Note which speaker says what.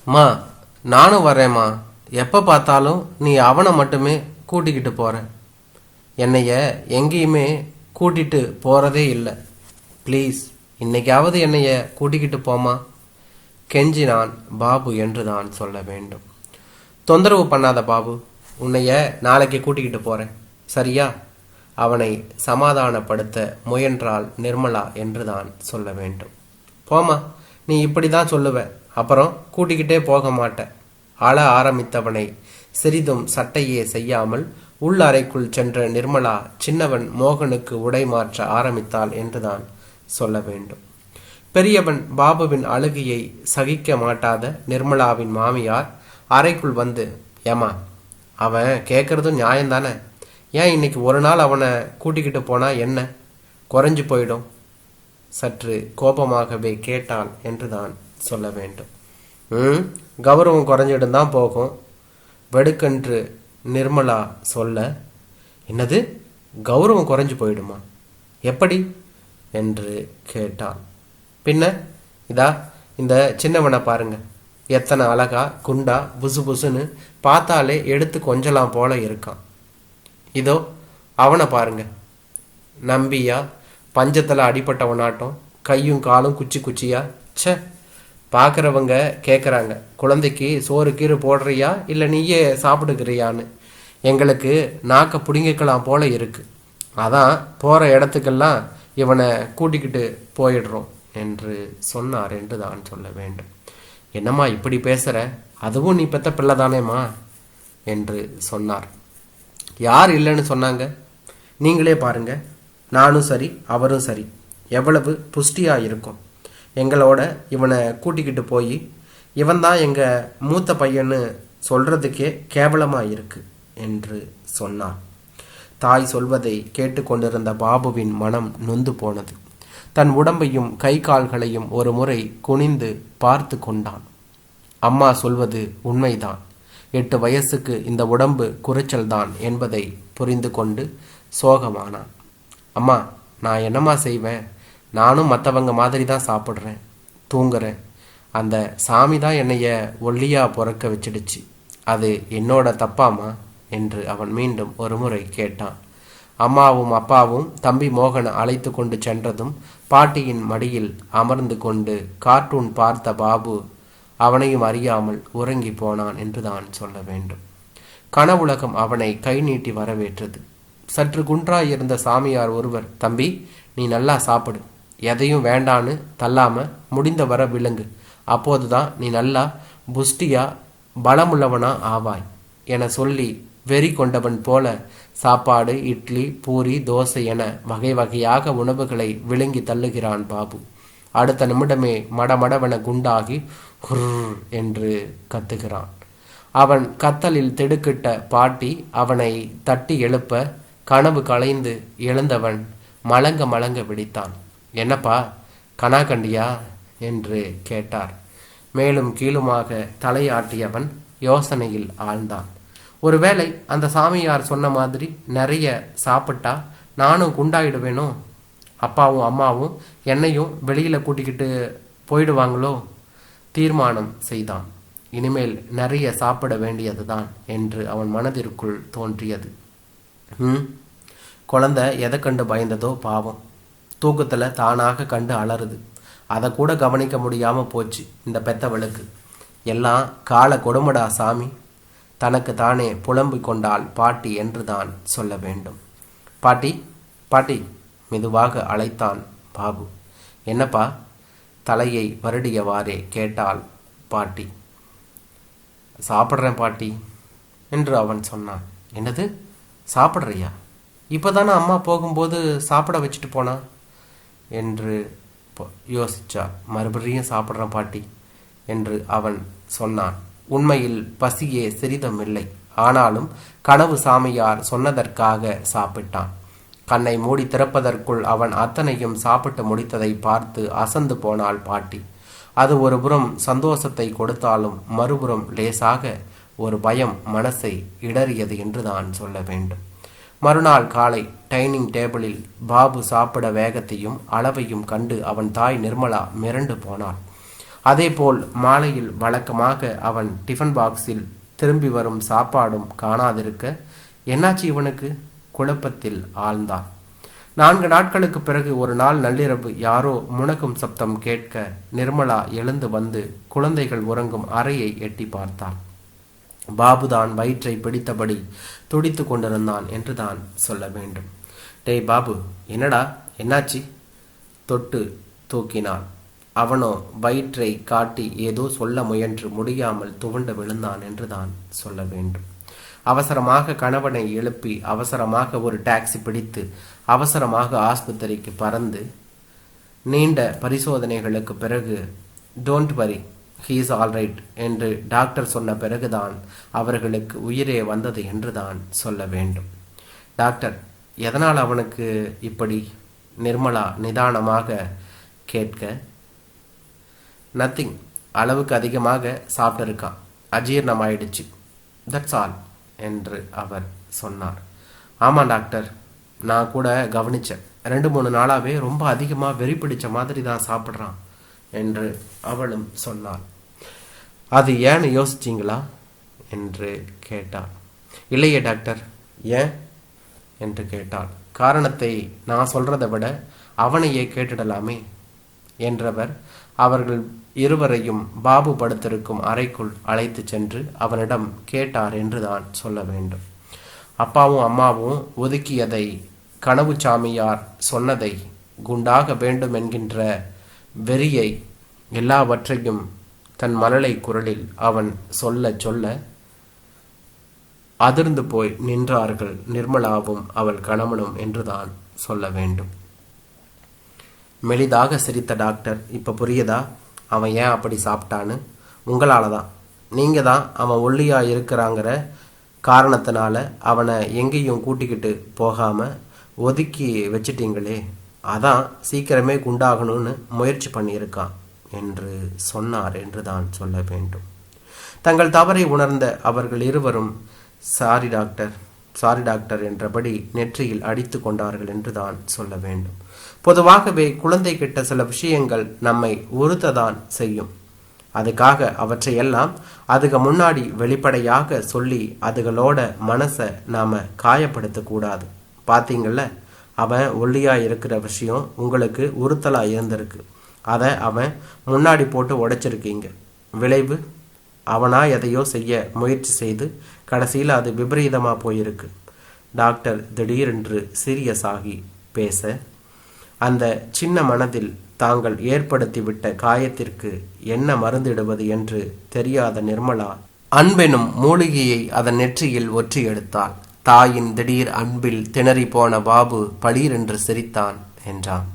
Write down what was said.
Speaker 1: மா, நானும் வரேம்மா. எப்போ பார்த்தாலும் நீ அவனை மட்டுமே கூட்டிக்கிட்டு போற. என்னைய எங்கேயுமே கூட்டிகிட்டு போகிறதே இல்லை. ப்ளீஸ், இன்னைக்காவது என்னைய கூட்டிக்கிட்டு போமா கெஞ்சினான் பாபு என்று தான் சொல்ல வேண்டும். தொந்தரவு பண்ணாத பாபு, உன்னைய நாளைக்கு கூட்டிக்கிட்டு போகிறேன், சரியா? அவனை சமாதானப்படுத்த முயன்றாள் நிர்மலா என்று தான் சொல்ல வேண்டும். போமா, நீ இப்படி தான் சொல்லுவ, அப்புறம் கூட்டிக்கிட்டே போக மாட்டேன். அழ ஆரம்பித்தவனை சிறிதும் சட்டையே செய்யாமல் உள் அறைக்குள் சென்ற நிர்மலா சின்னவன் மோகனுக்கு உடை மாற்ற ஆரம்பித்தாள் என்றுதான் சொல்ல வேண்டும். பெரியவன் பாபுவின் அழுகையை சகிக்க மாட்டாத நிர்மலாவின் மாமியார் அறைக்குள் வந்து, ஏமா, அவன் கேட்கறதும் நியாயம்தானே? ஏன் இன்னைக்கு ஒரு நாள் அவனை கூட்டிக்கிட்டு போனா என்ன குறைஞ்சு போயிடும்? சற்று கோபமாகவே கேட்டாள் என்றுதான் சொல்ல வேண்டும். கௌரவம் குறைஞ்சிட்டு தான் போகும் வெடுக்கென்று நிர்மலா சொல்ல, என்னது, கௌரவம் குறைஞ்சு போயிடுமா? எப்படி என்று கேட்டாள். பின்ன இதா இந்த சின்னவனை பாருங்க, எத்தனை அழகா குண்டா புசு புசுன்னு பார்த்தாலே எடுத்து கொஞ்சலாம் போல இருக்கான். இதோ அவனை பாருங்க, நம்பியா பஞ்சத்தில் அடிப்பட்டவனாட்டம், கையும் காலும் குச்சி குச்சியா. சே, பார்க்குறவங்க கேட்குறாங்க, குழந்தைக்கு சோறு கீறு போடுறியா இல்லை நீயே சாப்பிடுக்கிறியான்னு. எங்களுக்கு நாக்க பிடுங்கிக்கலாம் போல இருக்கு. அதான் போகிற இடத்துக்கெல்லாம் இவனை கூட்டிக்கிட்டு போயிடுறோம் என்று சொன்னார் என்று தான் சொல்ல வேண்டும். என்னம்மா இப்படி பேசுகிற? அதுவும் நீ பெத்த பிள்ளை தானேம்மா என்று சொன்னார். யார் இல்லைன்னு சொன்னாங்க? நீங்களே பாருங்க, நானும் சரி அவரும் சரி எவ்வளவு புஷ்டியாக இருக்கும். எங்களோட இவனை கூட்டிக்கிட்டு போய் இவன் தான் எங்கள் மூத்த பையன்னு சொல்கிறதுக்கே கேவலமாக இருக்கு என்று சொன்னார். தாய் சொல்வதை கேட்டுக்கொண்டிருந்த பாபுவின் மனம் நொந்து போனது. தன் உடம்பையும் கை கால்களையும் ஒரு முறை குனிந்து பார்த்து கொண்டான். அம்மா சொல்வது உண்மைதான், 8 வயசுக்கு இந்த உடம்பு குறைச்சல் தான் என்பதை புரிந்து கொண்டு சோகமானான். அம்மா, நான் என்னம்மா செய்வேன்? நானும் மற்றவங்க மாதிரி தான் சாப்பிட்றேன், தூங்குறேன். அந்த சாமி தான் என்னைய ஒல்லியாக பிறக்க வச்சிடுச்சு. அது என்னோட தப்பாமா என்று அவன் மீண்டும் ஒரு முறை கேட்டான். அம்மாவும் அப்பாவும் தம்பி மோகனை அழைத்து கொண்டு சென்றதும் பாட்டியின் மடியில் அமர்ந்து கொண்டு கார்ட்டூன் பார்த்த பாபு அவனையும் அறியாமல் உறங்கி போனான் என்று தான் சொல்ல வேண்டும். கனவுலகம் அவனை கை நீட்டி வரவேற்றது. சற்று குன்றாயிருந்த சாமியார் ஒருவர், தம்பி, நீ நல்லா சாப்பிடு, எதையும் வேண்டான்னு தள்ளாம முடிந்த வர விலங்கு, அப்போதுதான் நீ நல்லா புஷ்டியா பலமுள்ளவனா ஆவாய் என சொல்லி வெறி கொண்டவன் போல சாப்பாடு, இட்லி, பூரி, தோசை என வகை வகையாக உணவுகளை விழுங்கி தள்ளுகிறான் பாபு. அடுத்த நிமிடமே மடமடவென குண்டாகி ஹுர் என்று கத்துகிறான். அவன் கத்தலில் திடுக்கிட்ட பாட்டி அவனை தட்டி எழுப்ப கனவு கலைந்து எழுந்தவன் மலங்க மலங்க விழித்தான். என்னப்பா, கனா கண்டியா என்று கேட்டார். மேலும் கீழுமாக தலையாட்டியவன் யோசனையில் ஆழ்ந்தான். ஒருவேளை அந்த சாமியார் சொன்ன மாதிரி நிறைய சாப்பிட்டா நானும் குண்டாயிடுவேனோ? அப்பாவும் அம்மாவும் என்னையும் வெளியில் கூட்டிக்கிட்டு போயிடுவாங்களோ? தீர்மானம் செய்தான். இனிமேல் நிறைய சாப்பிட வேண்டியதுதான் என்று அவன் மனதிற்குள் தோன்றியது. குழந்தை எதை கண்டு பயந்ததோ பாவம், தூக்கத்தில் தானாக கண்டு அலறுது. அதை கூட கவனிக்க முடியாமல் போச்சு இந்த பெத்தவளுக்கு. எல்லாம் கால கொடுமடா சாமி, தனக்கு தானே புலம்பிக் கொண்டாள் பாட்டி என்று தான் சொல்ல வேண்டும். பாட்டி, பாட்டி மெதுவாக அழைத்தான் பாபு. என்னப்பா? தலையை வருடியவாறே கேட்டாள் பாட்டி. சாப்பிட்றேன் பாட்டி என்று அவன் சொன்னான். என்னது, சாப்பிட்றியா? இப்போதானே அம்மா போகும்போது சாப்பிட வச்சுட்டு போனா என்று யோசிச்சா. மறுபடியும் சாப்பிட்றேன் பாட்டி என்று அவன் சொன்னான். உண்மையில் பசியே சிறிதும் இல்லை. ஆனாலும் கனவு சாமியார் சொன்னதற்காக சாப்பிட்டான். கண்ணை மூடி திறப்பதற்குள் அவன் அத்தனையும் சாப்பிட்டு முடித்ததை பார்த்து அசந்து போனாள் பாட்டி. அது ஒரு புறம் சந்தோஷத்தை கொடுத்தாலும் மறுபுறம் லேசாக ஒரு பயம் மனசை இடறியது என்று தான் சொல்ல வேண்டும். மறுநாள் காலை டைனிங் டேபிளில் பாபு சாப்பிட வேகத்தையும் அளவையும் கண்டு அவன் தாய் நிர்மலா மிரண்டு போனாள். அதேபோல் மாலையில் வழக்கமாக அவன் டிஃபன் பாக்ஸில் திரும்பி வரும் சாப்பாடும் காணாதிருக்க என்னாச்சு இவனுக்கு? குழப்பத்தில் ஆழ்ந்தான். 4 நாட்களுக்கு பிறகு ஒரு நாள் நள்ளிரவு யாரோ முனகும் சப்தம் கேட்க நிர்மலா எழுந்து வந்து குழந்தைகள் உறங்கும் அறையை எட்டி பார்த்தாள். பாபுதான் வயிற்றை பிடித்தபடி துடித்து கொண்டிருந்தான் என்று தான் சொல்ல வேண்டும். டேய் பாபு, என்னடா என்னாச்சு? தொட்டு தூக்கினான். அவனோ வயிற்றை காட்டி ஏதோ சொல்ல முயன்று முடியாமல் துவண்டு விழுந்தான் என்று தான் சொல்ல வேண்டும். அவசரமாக கணவனை எழுப்பி அவசரமாக ஒரு டாக்ஸி பிடித்து அவசரமாக ஆஸ்பத்திரிக்கு பறந்து நீண்ட பரிசோதனைகளுக்கு பிறகு don't worry, he is alright என்று டாக்டர் சொன்ன பிறகுதான் அவர்களுக்கு உயிரே வந்தது என்று தான் சொல்ல வேண்டும். டாக்டர், எதனால் அவனுக்கு இப்படி? நிர்மலா நிதானமாக கேட்க, நத்திங், அளவுக்கு அதிகமாக சாப்பிட்டிருக்கான், அஜீர்ணம் ஆயிடுச்சு, தட்ஸ் ஆல் என்று அவர் சொன்னார். ஆமாம் டாக்டர், நான் கூட கவனித்தேன், 2-3 நாளாகவே ரொம்ப அதிகமாக வெறி பிடிச்ச மாதிரி தான் சாப்பிட்றான் என்று அவளும் சொன்னாள். அது ஏன்னு யோசிச்சிங்களா என்று கேட்டாள். இல்லையே டாக்டர். ஏன் என்று கேட்டாள். காரணத்தை நான் சொல்றதை விட அவனையே கேட்டுடலாமே என்றவர் அவர்கள் இருவரையும் பாபு படுத்திருக்கும் அறைக்குள் அழைத்து சென்று அவனிடம் கேட்டார் என்று தான் சொல்ல வேண்டும். அப்பாவும் அம்மாவும் ஒதுக்கியதை, கனவு சாமியார் சொன்னதை, குண்டாக வேண்டும் என்கின்ற வெறியை, எல்லாவற்றையும் தன் மழலை குரலில் அவன் சொல்ல சொல்ல அதிர்ந்து போய் நின்றார்கள் நிர்மலாவும் அவள் கணவனும் என்றுதான் சொல்ல வேண்டும். மெலிதாக சிரித்த டாக்டர், இப்ப புரியுதா அவன் ஏன் அப்படி சாப்பிட்டான்னு? உங்களால தான். நீங்க தான் அவன் ஒல்லியா இருக்கிறாங்கிற காரணத்தினால அவனை எங்கேயும் கூட்டிக்கிட்டு போகாம ஒதுக்கி வச்சிட்டீங்களே, அதான் சீக்கிரமே குண்டாகணும்னு முயற்சி பண்ணியிருக்கான் என்று சொன்னார் என்று தான் சொல்ல வேண்டும். தங்கள் தவறை உணர்ந்த அவர்கள் இருவரும் சாரி டாக்டர் என்றபடி நெற்றியில் அடித்து கொண்டார்கள் என்று தான் சொல்ல வேண்டும். பொதுவாகவே குழந்தை கிட்ட சில விஷயங்கள் நம்மை உறுத்ததான் செய்யும். அதுக்காக அவற்றையெல்லாம் அதுக்கு முன்னாடி வெளிப்படையாக சொல்லி அதுகளோட மனசை நாம காயப்படுத்தக்கூடாது. பார்த்தீங்கள்ல, அவன் ஒல்லியா இருக்கிற விஷயம் உங்களுக்கு உறுத்தலா இருந்திருக்கு, அதை அவன் முன்னாடி போட்டு உடைச்சிருக்கீங்க. விளைவு, அவனா எதையோ செய்ய முயற்சி செய்து கடைசியில் அது விபரீதமாக போயிருக்கு. டாக்டர் திடீரென்று சீரியஸ் ஆகி பேச, அந்த சின்ன மனதில் தாங்கள் ஏற்படுத்திவிட்ட காயத்திற்கு என்ன மருந்திடுவது என்று தெரியாத நிர்மலா அன்பெனும் மூலிகையை அதன் நெற்றியில் ஒற்றி எடுத்தாள். தாயின் திடீர் அன்பில் திணறி போன பாபு பளீரென்று சிரித்தான் என்றான்.